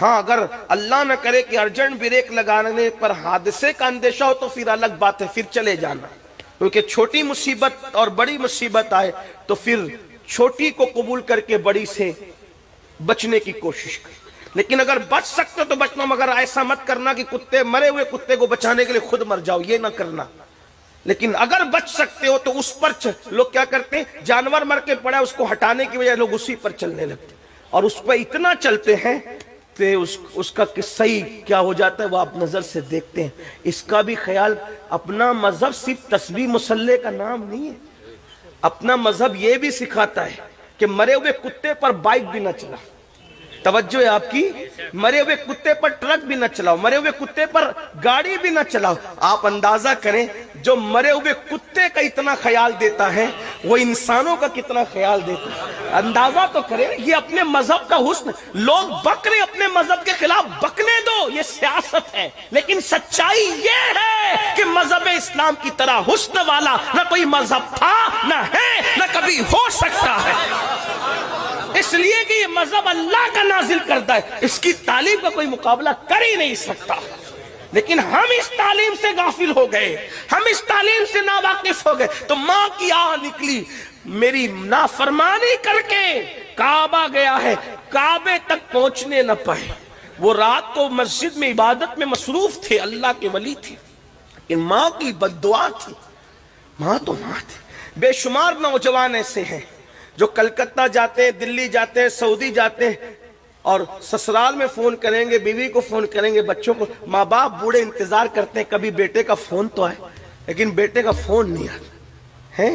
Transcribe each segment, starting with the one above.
ہاں اگر اللہ نہ کرے کہ ارجنٹ بریک لگانے پر حادثے کا اندیشہ ہو تو پھر الگ بات ہے، پھر چلے جانا، کیونکہ چھوٹی مصیبت اور بڑی مصیبت آئے تو پھر چھوٹی کو قبول کر کے بڑی سے بچنے کی کوشش کریں۔ لیکن اگر بچ سکتے تو بچنا، مگر ایسا مت کرنا کہ کتے مرے ہوئے کتے کو بچانے کے لیے خود مر جاؤ، یہ نہ کرنا۔ لیکن اگر بچ سکتے ہو تو اس پر لوگ کیا کرتے ہیں، جانور مر کے پڑا اس کو ہٹانے کی وجہ لوگ اسی پر چلنے لگتے اور اس پہ اتنا چلتے ہیں کہ اس کا صحیح کیا ہو جاتا ہے وہ آپ نظر سے دیکھتے ہیں۔ اس کا بھی خیال، اپنا مذہب صرف تسبیح مصلی کا نام نہیں ہے، اپنا مذہب یہ بھی سکھاتا ہے کہ مرے ہوئے کتے پر بائک بھی نہ چلا، توجہ ہے آپ کی، مرے ہوئے کتے پر ٹرک بھی نہ چلاؤ، مرے ہوئے کتے پر گاڑی بھی نہ چلاؤ۔ آپ اندازہ کریں جو مرے ہوئے کتے کا اتنا خیال دیتا ہے وہ انسانوں کا کتنا خیال دیتا ہے، اندازہ تو کریں۔ یہ اپنے مذہب کا حسن، لوگ بک رہے اپنے مذہب کے خلاف، بکنے دو، یہ سیاست ہے، لیکن سچائی یہ ہے کہ مذہب اسلام کی طرح حسن والا نہ کوئی مذہب تھا، نہ ہے، نہ کبھی ہو سکتا ہے، اس لیے کہ یہ مذہب اللہ کا نازل کرتا ہے، اس کی تعلیم کا کوئی مقابلہ کر ہی نہیں سکتا۔ لیکن ہم اس تعلیم سے غافل ہو گئے، ہم اس تعلیم سے ناواقف ہو گئے، تو ماں کی آہ نکلی، میری نافرمانی کر کے کعبہ گیا ہے، کعبے تک پہنچنے نہ پائے۔ وہ رات کو مسجد میں عبادت میں مصروف تھے، اللہ کے ولی تھے، لیکن ماں کی بد دعا تھی۔ ماں تو ماں تھی۔ بے شمار نوجوان ایسے ہیں جو کلکتہ جاتے ہیں، دلی جاتے ہیں، سعودی جاتے ہیں، اور سسرال میں فون کریں گے، بیوی کو فون کریں گے، بچوں کو، ماں باپ بوڑھے انتظار کرتے ہیں کبھی بیٹے کا فون تو آئے، لیکن بیٹے کا فون نہیں آتا ہے۔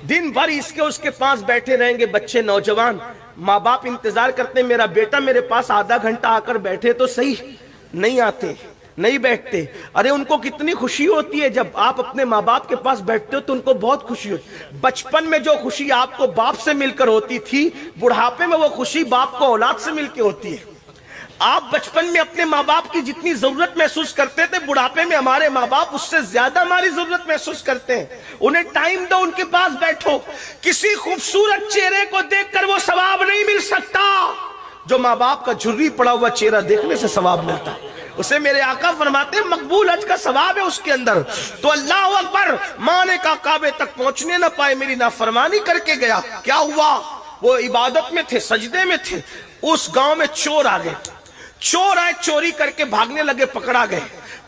دن بھر اس کے پاس بیٹھے رہیں گے بچے، نوجوان، ماں باپ انتظار کرتے ہیں میرا بیٹا میرے پاس آدھا گھنٹہ آ کر بیٹھے تو صحیح، نہیں آتے، نہیں بیٹھتے۔ ارے ان کو کتنی خوشی ہوتی ہے جب آپ اپنے ماں باپ کے پاس بیٹھتے ہو تو ان کو بہت خوشی ہوتی ہے۔ بچپن میں جو خوشی آپ کو باپ سے مل کر ہوتی تھی، بڑھاپے میں وہ خوشی باپ کو اولاد سے مل کے ہوتی ہے۔ آپ بچپن میں اپنے ماں باپ کی جتنی ضرورت محسوس کرتے تھے، بڑھاپے میں ہمارے ماں باپ اس سے زیادہ ہماری ضرورت محسوس کرتے ہیں۔ انہیں ٹائم دو، ان کے پاس بیٹھو۔ کسی خوبصورت چہرے کو دیکھ کر وہ ثواب نہیں مل سکتا جو ماں باپ کا جھری پڑا ہوا چہرہ دیکھنے سے ثواب ملتا ہے۔ اسے میرے آقا فرماتے ہیں مقبول حج کا ثواب ہے اس کے اندر۔ تو اللہ اکبر، ماں نے کہا کعبے تک پہنچنے نہ پائے، میری نافرمانی کر کے گیا۔ کیا ہوا؟ وہ عبادت میں تھے، سجدے میں تھے، اس گاؤں میں چور آ گئے، چور آئے، چوری کر کے بھاگنے لگے، پکڑا گئے،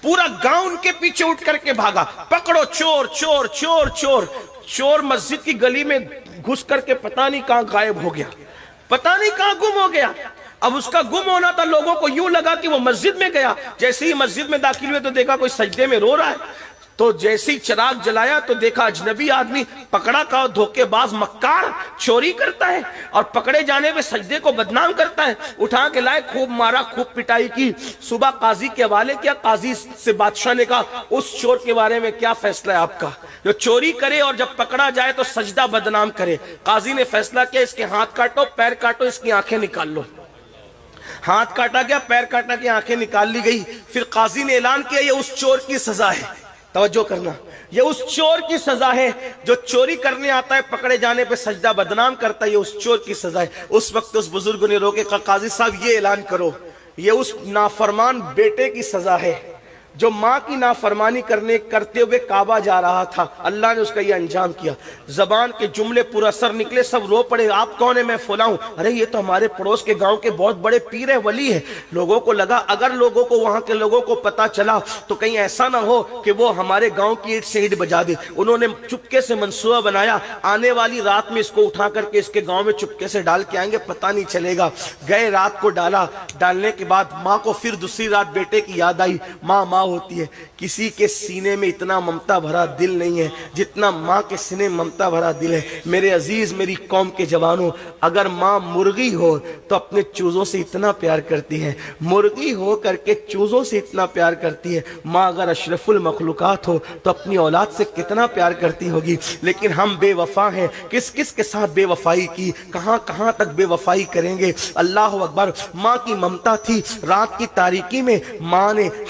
پورا گاؤں ان کے پیچھے اٹھ کر کے بھاگا، پکڑو چور چور چور چور۔ چور مسجد کی گلی میں گھس کر کے پتہ نہیں کہاں غائب ہو گیا، پتہ نہیں کہاں گم ہو گیا۔ اب اس کا گم ہونا تھا، لوگوں کو یوں لگا کہ وہ مسجد میں گیا۔ جیسے ہی مسجد میں داخل ہوئے تو دیکھا کوئی سجدے میں رو رہا ہے، تو جیسے ہی چراغ جلایا تو دیکھا اجنبی آدمی، پکڑا کا دھوکے باز مکار، چوری کرتا ہے اور پکڑے جانے پہ سجدے کو بدنام کرتا ہے۔ اٹھا کے لائے، خوب مارا، خوب پٹائی کی، صبح قاضی کے حوالے کیا۔ قاضی سے بادشاہ نے کہا اس چور کے بارے میں کیا فیصلہ ہے آپ کا، جو چوری کرے اور جب پکڑا جائے تو سجدہ بدنام کرے۔ قاضی نے فیصلہ کیا اس کے ہاتھ کاٹو، پیر کاٹو، اس کی آنکھیں نکال لو۔ ہاتھ کاٹا گیا، پیر کاٹا گیا، آنکھیں نکال لی گئی۔ پھر قاضی نے اعلان کیا یہ اس چور کی سزا ہے، توجہ کرنا، یہ اس چور کی سزا ہے جو چوری کرنے آتا ہے، پکڑے جانے پہ سجدہ بدنام کرتا ہے، یہ اس چور کی سزا ہے۔ اس وقت اس بزرگ نے روکے، کہا قاضی صاحب یہ اعلان کرو یہ اس نافرمان بیٹے کی سزا ہے جو ماں کی نافرمانی کرتے ہوئے کعبہ جا رہا تھا، اللہ نے اس کا یہ انجام کیا۔ زبان کے جملے پر اثر نکلے، سب رو پڑے، آپ کون ہیں؟ میں فلاں ہوں۔ ارے یہ تو ہمارے پڑوس کے گاؤں کے بہت بڑے پیر ہے، ولی ہے۔ لوگوں کو لگا اگر لوگوں کو، وہاں کے لوگوں کو پتا چلا تو کہیں ایسا نہ ہو کہ وہ ہمارے گاؤں کی اینٹ سے اینٹ بجا دے۔ انہوں نے چپکے سے منصوبہ بنایا، آنے والی رات میں اس کو اٹھا کر کے اس کے گاؤں میں چپکے سے ڈال کے آئیں گے، پتہ نہیں چلے گا۔ گئے، رات کو ڈالا، ڈالنے کے بعد ماں کو پھر دوسری رات بیٹے کی یاد آئی۔ ماں ماں ہوتی ہے، کسی کے سینے میں اتنا ممتا بھرا دل نہیں ہے جتنا ماں کے سینے ممتا بھرا دل ہے۔ میرے عزیز، میری قوم کے جوانوں، اگر ماں مرغی ہو تو اپنے چوزوں سے اتنا پیار کرتی ہے، مرغی ہو کر کے چوزوں سے اتنا پیار کرتی ہے۔ ماں اگر اشرف المخلوقات ہو تو اپنی اولاد سے کتنا پیار کرتی ہوگی۔ لیکن ہم بے وفا ہیں، کس کس کے ساتھ بے وفائی کی، کہاں کہاں تک بے وفائی کریں گے۔ اللہ اکبر، ماں کی ممتا تھی۔ رات کی تاریکی میں ماں نے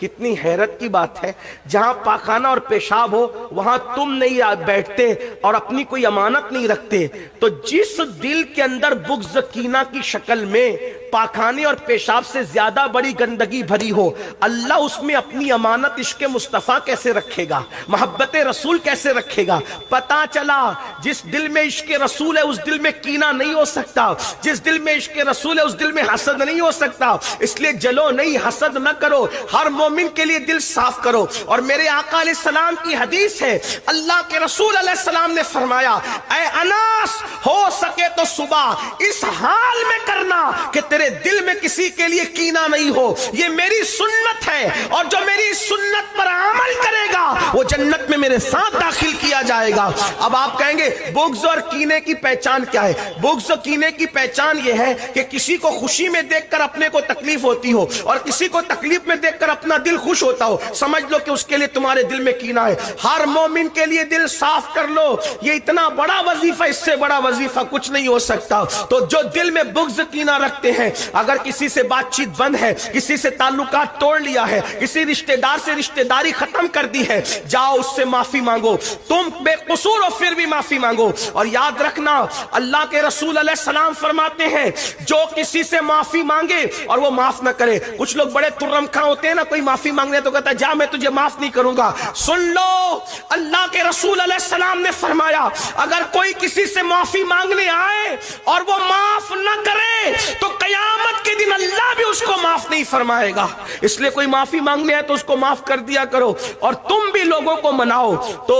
کتنی حیرت کی بات ہے، جہاں پاخانہ اور پیشاب ہو وہاں تم نہیں بیٹھتے اور اپنی کوئی امانت نہیں رکھتے، تو جس دل کے اندر بغض کینہ کی شکل میں پاخانے اور پیشاب سے زیادہ بڑی گندگی بھری ہو، اللہ اس میں اپنی امانت عشق مصطفیٰ کیسے رکھے گا، محبت رسول کیسے رکھے گا؟ پتا چلا جس دل میں عشق رسول ہے اس دل میں کینہ نہیں ہو سکتا، جس دل میں عشق رسول ہے اس دل میں حسد نہیں ہو سکتا، اس لیے جلو نہیں، حسد نہ کرو، ہر مومن کے لیے دل صاف کرو۔ اور میرے آقا علیہ السلام کی حدیث ہے، اللہ کے رسول علیہ السلام نے فرمایا، اے اناس ہو سکے تو صبح اس حال میں کرنا کہ تیرے دل میں کسی کے لیے کینہ نہیں ہو، یہ میری سنت ہے، اور جو میری سنت پر عمل کرے گا وہ جنت میں میرے ساتھ داخل کیا جائے گا۔ اب آپ کہیں گے بغض اور کینے کی پہچان کیا ہے؟ بغض اور کینے کی پہچان یہ ہے کہ کسی کو خوشی میں دیکھ کر اپنے کو تکلیف ہوتی ہو اور کسی کو تکلیف میں دیکھ کر اپنا دل خوش ہوتا ہو، سمجھ لو کہ اس کے لیے تمہارے دل میں کینہ ہے۔ ہر مومن کے لیے دل صاف کر لو، یہ اتنا بڑا وظیفہ، اس سے بڑا وظیفہ کچھ نہیں ہو سکتا۔ تو جو دل میں بغض کینہ رکھتے ہیں، اگر کسی سے بات چیت بند ہے، کسی سے تعلقات توڑ لیا ہے، کسی رشتہ دار سے رشتہ داری ختم کر دی ہے، جاؤ اس سے معافی مانگو، تم بے قصور ہو پھر بھی معافی مانگو۔ اور یاد رکھنا اللہ کے رسول علیہ السلام فرماتے ہیں جو کسی سے معافی مانگے اور وہ معاف نہ کرے، کچھ لوگ بڑے ترمکھاں ہوتے ہیں نا، کوئی معافی مانگنے تو کہتا ہے جا میں تجھے معاف نہیں کروں گا۔ سن لو اللہ کے رسول علیہ السلام نے فرمایا اگر کوئی کسی سے معافی مانگنے آئے اور وہ معاف نہ کرے تو قیامت کے دن اللہ بھی اس کو معاف نہیں فرمائے گا۔ اس لیے کوئی معافی مانگنے آئے تو اس کو معاف کر دیا کرو، اور تم بھی لوگوں کو مناؤ۔ تو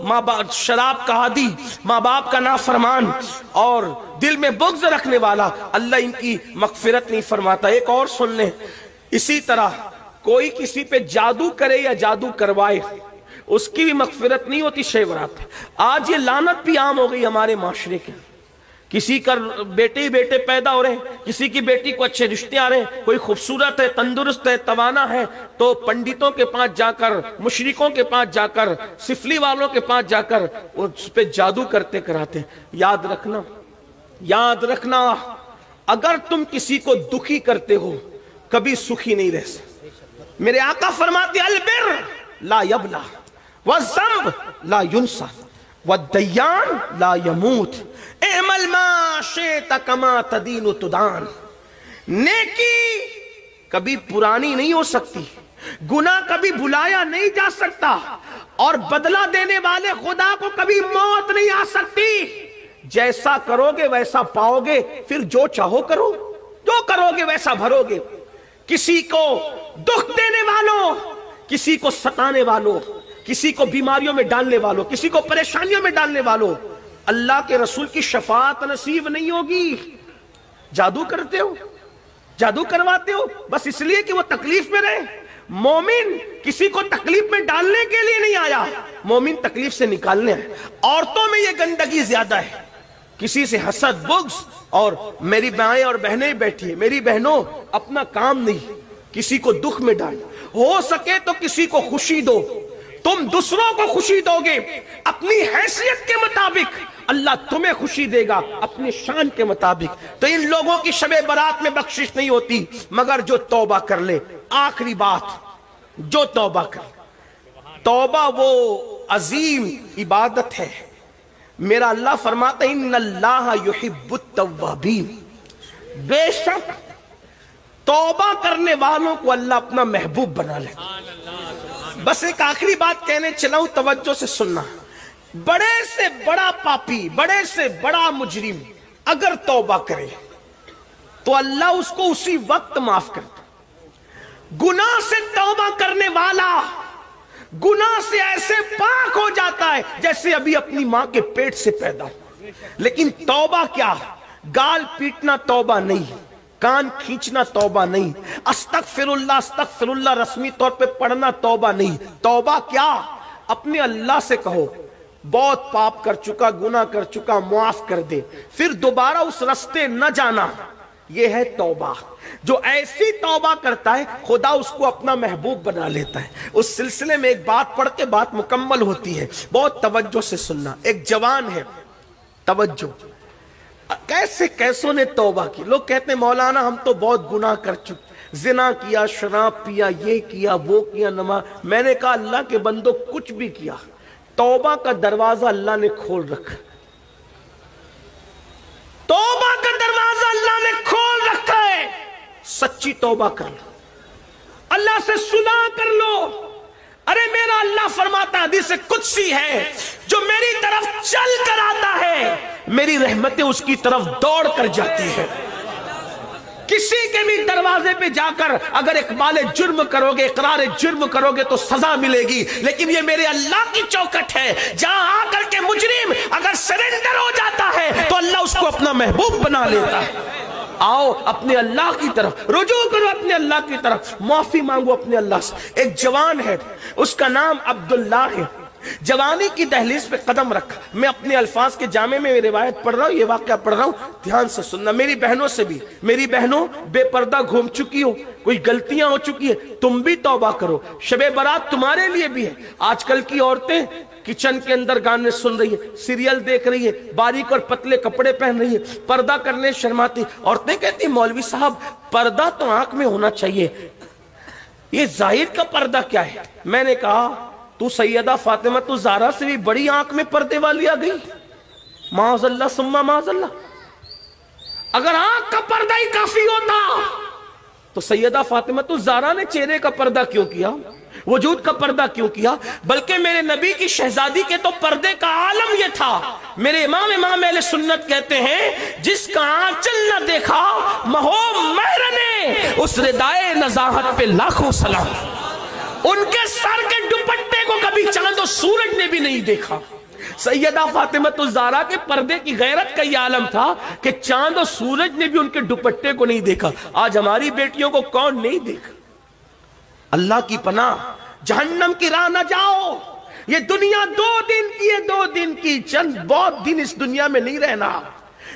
ماں باپ شراب کا عادی، ماں باپ کا نافرمان اور دل میں بغض رکھنے والا، اللہ ان کی مغفرت نہیں فرماتا۔ ایک اور سن لیں، اسی طرح کوئی کسی پہ جادو کرے یا جادو کروائے اس کی بھی مغفرت نہیں ہوتی، شیورات۔ آج یہ لعنت بھی عام ہو گئی ہمارے معاشرے کے، کسی کا بیٹے ہی بیٹے پیدا ہو رہے ہیں، کسی کی بیٹی کو اچھے رشتے آ رہے ہیں، کوئی خوبصورت ہے، تندرست ہے، توانا ہے، تو پنڈتوں کے پاس جا کر، مشرکوں کے پاس جا کر، سفلی والوں کے پاس جا کر اس پہ جادو کرتے کراتے ہیں۔ یاد رکھنا، یاد رکھنا، اگر تم کسی کو دکھی کرتے ہو کبھی سکھی نہیں رہ سکتے۔ میرے آقا فرماتے البر لا یبلا والذنب لا ینسى والدیان لا یموت اعمل ما شئت کما تدین تدان۔ نیکی کبھی پرانی نہیں ہو سکتی، گناہ کبھی بھلایا نہیں جا سکتا، اور بدلہ دینے والے خدا کو کبھی موت نہیں آ سکتی۔ جیسا کرو گے ویسا پاؤ گے، پھر جو چاہو کرو، جو کرو گے ویسا بھرو گے۔ کسی کو دکھ دینے والوں، کسی کو ستانے والوں، کسی کو بیماریوں میں ڈالنے والوں، کسی کو پریشانیوں میں ڈالنے والوں، اللہ کے رسول کی شفاعت نصیب نہیں ہوگی۔ جادو کرتے ہو، جادو کرواتے ہو بس اس لیے کہ وہ تکلیف میں رہے۔ مومن کسی کو تکلیف میں ڈالنے کے لیے نہیں آیا، مومن تکلیف سے نکالنے ہے۔ عورتوں میں یہ گندگی زیادہ ہے، کسی سے حسد، بغض، اور میری مائیں اور بہنیں بیٹھی ہیں، میری بہنوں اپنا کام نہیں، کسی کو دکھ میں ڈال، ہو سکے تو کسی کو خوشی دو۔ تم دوسروں کو خوشی دو گے اپنی حیثیت کے مطابق، اللہ تمہیں خوشی دے گا اپنی شان کے مطابق۔ تو ان لوگوں کی شب برات میں بخشش نہیں ہوتی مگر جو توبہ کر لے۔ آخری بات، جو توبہ کر لے، توبہ وہ عظیم عبادت ہے۔ میرا اللہ فرماتا ہے ان اللہ یحب التوابین، بے شک توبہ کرنے والوں کو اللہ اپنا محبوب بنا لیتا۔ بس ایک آخری بات کہنے چلا ہوں، توجہ سے سننا۔ بڑے سے بڑا پاپی، بڑے سے بڑا مجرم اگر توبہ کرے تو اللہ اس کو اسی وقت معاف کرتا۔ گناہ سے توبہ کرنے والا گناہ سے ایسے پاک ہو جاتا ہے جیسے ابھی اپنی ماں کے پیٹ سے پیدا ہو۔ لیکن توبہ کیا؟ گال پیٹنا توبہ نہیں، کان کھینچنا توبہ نہیں، استغفر اللہ رسمی طور پہ پڑھنا توبہ نہیں۔ توبہ کیا؟ اپنے اللہ سے کہو بہت پاپ کر چکا، گناہ کر چکا، معاف کر دے، پھر دوبارہ اس رستے نہ جانا۔ یہ ہے توبہ۔ جو ایسی توبہ کرتا ہے خدا اس کو اپنا محبوب بنا لیتا ہے۔ اس سلسلے میں ایک بات پڑھ کے بات مکمل ہوتی ہے، بہت توجہ سے سننا۔ ایک جوان ہے، توجہ، کیسوں نے توبہ کی۔ لوگ کہتے ہیں مولانا ہم تو بہت گناہ کر چکے، زنا کیا، شراب پیا، یہ کیا، وہ کیا، نماز. میں نے کہا اللہ کے بندو کچھ بھی کیا، توبہ کا دروازہ اللہ نے کھول رکھا. توبہ کا دروازہ اللہ نے کھول رکھا ہے. سچی توبہ کر لو، اللہ سے صلح کر لو. ارے میرا اللہ فرماتا حدیث قدسی ہے، جو میری طرف چل کر آتا ہے میری رحمتیں اس کی طرف دوڑ کر جاتی ہے. کسی کے بھی دروازے پہ جا کر اگر اقبال جرم کرو گے، اقرار جرم کرو گے تو سزا ملے گی، لیکن یہ میرے اللہ کی چوکٹ ہے جہاں آ کر کے مجرم اگر سرنڈر ہو جاتا ہے تو اللہ اس کو اپنا محبوب بنا لیتا ہے. آؤ اپنے اللہ کی طرف رجوع کرو، اپنے اللہ کی طرف معافی مانگو اپنے اللہ سے. ایک جوان ہے، اس کا نام عبداللہ ہے. جوانی کی دہلیز پہ قدم رکھا. میں اپنے الفاظ کے جامع میں روایت پڑھ رہا ہوں، یہ واقعہ پڑھ رہا ہوں، دھیان سے سننا. میری بہنوں سے بھی، میری بہنوں بے پردہ گھوم چکی ہو، کوئی غلطیاں ہو چکی ہے، تم بھی توبہ کرو. شب برات تمہارے لیے بھی ہے. آج کل کی عورتیں کچن کے اندر گانے سن رہی ہے، سیریل دیکھ رہی ہے، باریک اور پتلے کپڑے پہن رہی ہے، پردہ کرنے شرماتی. عورتیں کہتی ہیں مولوی صاحب پردہ تو آنکھ میں ہونا چاہیے، یہ ظاہر کا پردہ کیا ہے؟ میں نے کہا تو سیدہ فاطمہ تو زہرا سے بھی بڑی آنکھ میں پردے والی آ گئی. معاذ اللہ ثم معاذ اللہ. اگر آنکھ کا پردہ ہی کافی ہوتا تو سیدہ فاطمہ تو زہرا نے چہرے کا پردہ کیوں کیا، وجود کا پردہ کیوں کیا؟ بلکہ میرے نبی کی شہزادی کے تو پردے کا عالم یہ تھا. میرے امام اہل سنت کہتے ہیں جس کا آنچل نہ دیکھا مہو مہر نے، اس ردائے نزاہت پہ لاکھوں سلام. ان کے سر کے دوپٹے کو کبھی چاند و سورج نے بھی نہیں دیکھا. سیدہ فاطمہ الزہرا کے پردے کی غیرت کا یہ عالم تھا کہ چاند و سورج نے بھی ان کے دوپٹے کو نہیں دیکھا. آج ہماری بیٹیوں کو کون نہیں دیکھا؟ اللہ کی پناہ، جہنم کی راہ نہ جاؤ. یہ دنیا 2 دن کی ہے، 2 دن کی، چند بہت دن اس دنیا میں نہیں رہنا.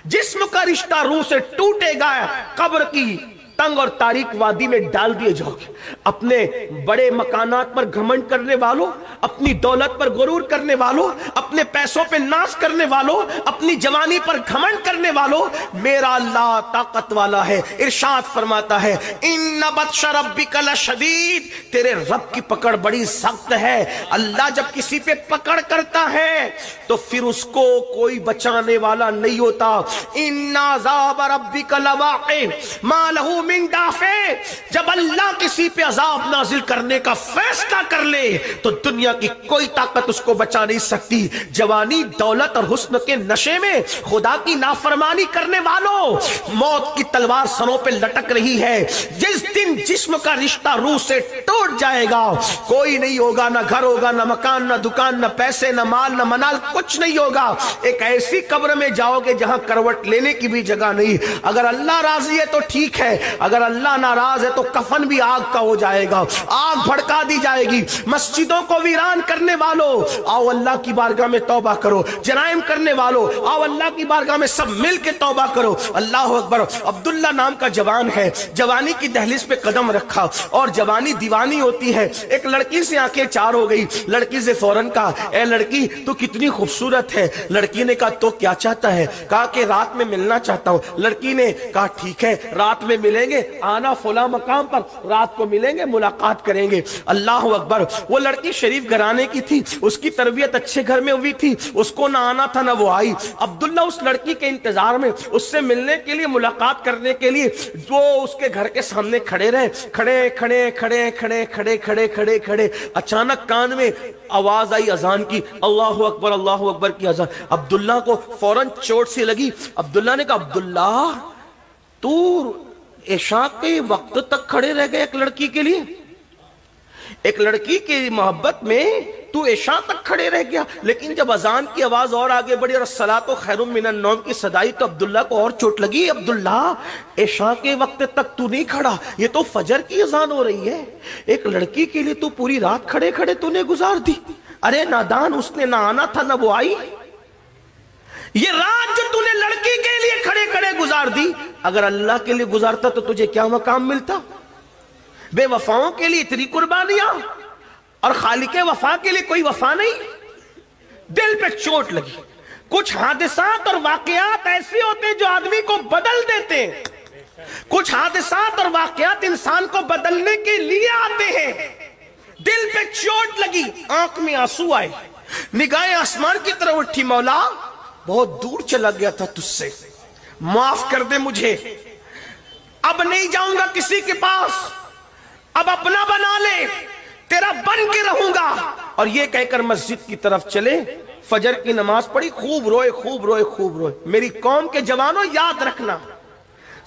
جسم کا رشتہ روح سے ٹوٹے گا، قبر کی تنگ اور تاریک وادی میں ڈال دیے جاؤ گے. اپنے بڑے مکانات پر گھمنڈ کرنے والوں، اپنی دولت پر غرور کرنے والوں، اپنے پیسوں پہ ناز کرنے والوں، اپنی جوانی پر گھمنڈ کرنے والوں، میرا اللہ طاقت والا ہے. ارشاد فرماتا ہے ان بطش ربک لشدید، تیرے رب کی پکڑ بڑی سخت ہے. اللہ جب کسی پہ پکڑ کرتا ہے تو پھر اس کو کوئی بچانے والا نہیں ہوتا. ان عذاب ربک لواقع ما لہ من دافع. جب اللہ کسی پہ عذاب نازل کرنے کا فیصلہ کر لے تو دنیا کی کوئی طاقت اس کو بچا نہیں سکتی. جوانی، دولت اور حسن کے نشے میں خدا کی نافرمانی کرنے والوں، موت کی تلوار سروں پہ لٹک رہی ہے. جس دن جسم کا رشتہ روح سے ٹوٹ جائے گا، کوئی نہیں ہوگا، نہ گھر ہوگا، نہ مکان، نہ دکان، نہ پیسے، نہ مال، نہ منال، کچھ نہیں ہوگا. ایک ایسی قبر میں جاؤ گے جہاں کروٹ لینے کی بھی جگہ نہیں. اگر اللہ راضی ہے تو ٹھیک ہے، اگر اللہ ناراض ہے تو کفن بھی آگ کا ہو جائے گا، آگ بھڑکا دی جائے گی. مسجدوں کو ویران کرنے والوں آؤ اللہ کی بارگاہ میں توبہ کرو. جرائم کرنے والوں آؤ اللہ کی بارگاہ میں سب مل کے توبہ کرو. اللہ اکبر. عبداللہ نام کا جوان ہے، جوانی کی دہلیز پہ قدم رکھا اور جوانی دیوانی ہوتی ہے. ایک لڑکی سے آنکھیں چار ہو گئی. لڑکی سے فوراً کہا اے لڑکی تو کتنی خوبصورت ہے. لڑکی نے کہا تو کیا چاہتا ہے؟ کہا کہ رات میں ملنا چاہتا ہوں. لڑکی نے کہا ٹھیک ہے رات میں ملیں گے، آنا فلاں مقام پر، رات کو ملیں گے، ملاقات کریں گے. اللہ اکبر. وہ لڑکی شریف گھرانے کی تھی، اس کی تربیت اچھے گھر میں ہوئی تھی، اس کو نہ آنا تھا نہ وہ آئی. عبداللہ اس لڑکی کے انتظار میں، اس سے ملنے کے لیے، ملاقات کرنے کے لیے وہ اس کے گھر کے سامنے کھڑے رہے. کھڑے کھڑے کھڑے کھڑے کھڑے کھڑے کھڑے کھڑے اچانک کان میں آواز آئی اذان کی، اللہ اکبر کی اذان. عبداللہ کو فوراً چوٹ سی لگی. عبداللہ نے کہا عبداللہ تو عشاء کے وقت تک کھڑے رہ گئے ایک لڑکی کے لیے، ایک لڑکی کی محبت میں تو عشاء تک کھڑے رہ گیا. لیکن جب اذان کی آواز اور آگے بڑھی اور الصلاۃ خیر من النوم کی صدائی تو عبداللہ کو اور چوٹ لگی. عبداللہ عشاء کے وقت تک تو نہیں کھڑا، یہ تو فجر کی اذان ہو رہی ہے. ایک لڑکی کے لیے تو پوری رات کھڑے کھڑے تو نے گزار دی. ارے نادان، اس نے نہ آنا تھا نہ وہ آئی. یہ رات جو تو نے لڑکی کے لیے کھڑے کھڑے گزار دی، اگر اللہ کے لیے گزارتا تو تجھے کیا مقام ملتا؟ بے وفاؤں کے لیے اتنی قربانیاں اور خالق وفا کے لیے کوئی وفا نہیں. دل پہ چوٹ لگی. کچھ حادثات اور واقعات ایسے ہوتے ہیں جو آدمی کو بدل دیتے ہیں. کچھ حادثات اور واقعات انسان کو بدلنے کے لیے آتے ہیں. دل پہ چوٹ لگی, آنکھ میں آنسو آئے, نگاہیں آسمان کی طرف اٹھی, مولا بہت دور چلا گیا تھا تجھ سے, معاف کر دے مجھے, اب نہیں جاؤں گا کسی کے پاس, اب اپنا بنا لے, تیرا بن کے رہوں گا. اور یہ کہہ کر مسجد کی طرف چلے, فجر کی نماز پڑھی, خوب روئے خوب روئے خوب روئے. میری قوم کے جوانوں یاد رکھنا,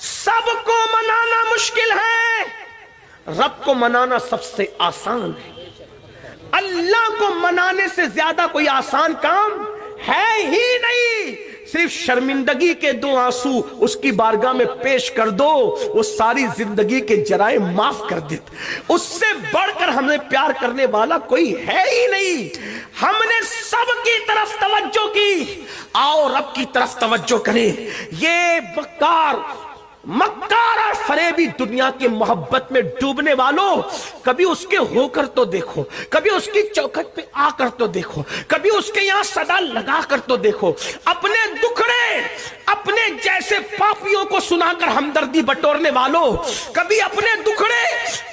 سب کو منانا مشکل ہے, رب کو منانا سب سے آسان ہے. اللہ کو منانے سے زیادہ کوئی آسان کام ہے ہی نہیں. صرف شرمندگی کے 2 آنسو اس کی بارگاہ میں پیش کر دو, وہ ساری زندگی کے جرائم معاف کر دیتے. اس سے بڑھ کر ہمیں پیار کرنے والا کوئی ہے ہی نہیں. ہم نے سب کی طرف توجہ کی, آؤ رب کی طرف توجہ کریں. یہ مکار اور فریبی دنیا کی محبت میں ڈوبنے والوں, کبھی اس کے ہو کر تو دیکھو, کبھی اس کی چوکھٹ پہ آ کر تو دیکھو, کبھی اس کے یہاں صدا لگا کر تو دیکھو. اپنے دکھڑے اپنے جیسے پاپیوں کو سنا کر ہمدردی بٹورنے والوں, کبھی اپنے دکھڑے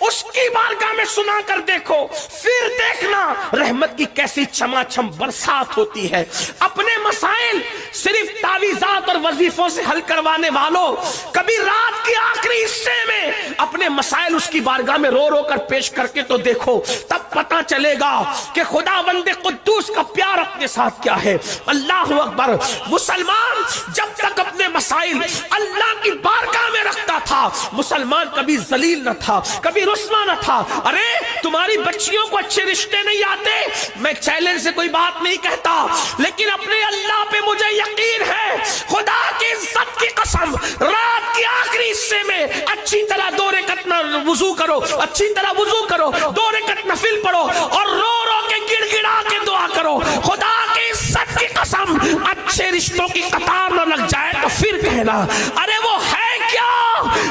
اس کی بارگاہ میں سنا کر دیکھو, پھر دیکھنا رحمت کی کیسی چھما چھم برسات ہوتی ہے. اپنے مسائل صرف تعویذات اور وظیفوں سے حل کروانے والوں, کبھی رات کے آخری حصے میں اپنے مسائل اس کی بارگاہ میں رو رو کر پیش کر کے تو دیکھو, تب پتہ چلے گا کہ خدا بند قدوس کا پیار اپنے ساتھ کیا ہے. اللہ اکبر. مسلمان جب تک اپنے مسائل اللہ کی بارگاہ میں رکھتا تھا, مسلمان کبھی ذلیل نہ تھا, کبھی رسوا نہ تھا. ارے تمہاری بچیوں کو اچھے رشتے نہیں آتے, میں چیلنج سے کوئی بات نہیں کہتا, لیکن اپنے اللہ پہ مجھے یقین ہے, خدا کی عزت کی قسم, رات کی آخری حصے میں اچھی طرح 2 رکعت وضو کرو, اچھی طرح وضو کرو, 2 رکعت نفل پڑھو اور رو رو کے گڑ گڑا کے دعا کرو. خدا کی عزت کی قسم, اچھے رشتوں کی قطار نہ لگ جائے تو پھر کہنا ارے وہ ہے کیا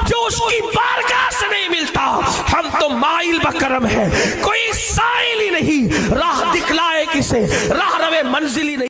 جو اس کی بارگاہ سے نہیں ملتا. ہم تو مائل بکرم ہے, کوئی سائل ہی نہیں, راہ دکھلائے کسے, راہ روے منزل ہی نہیں.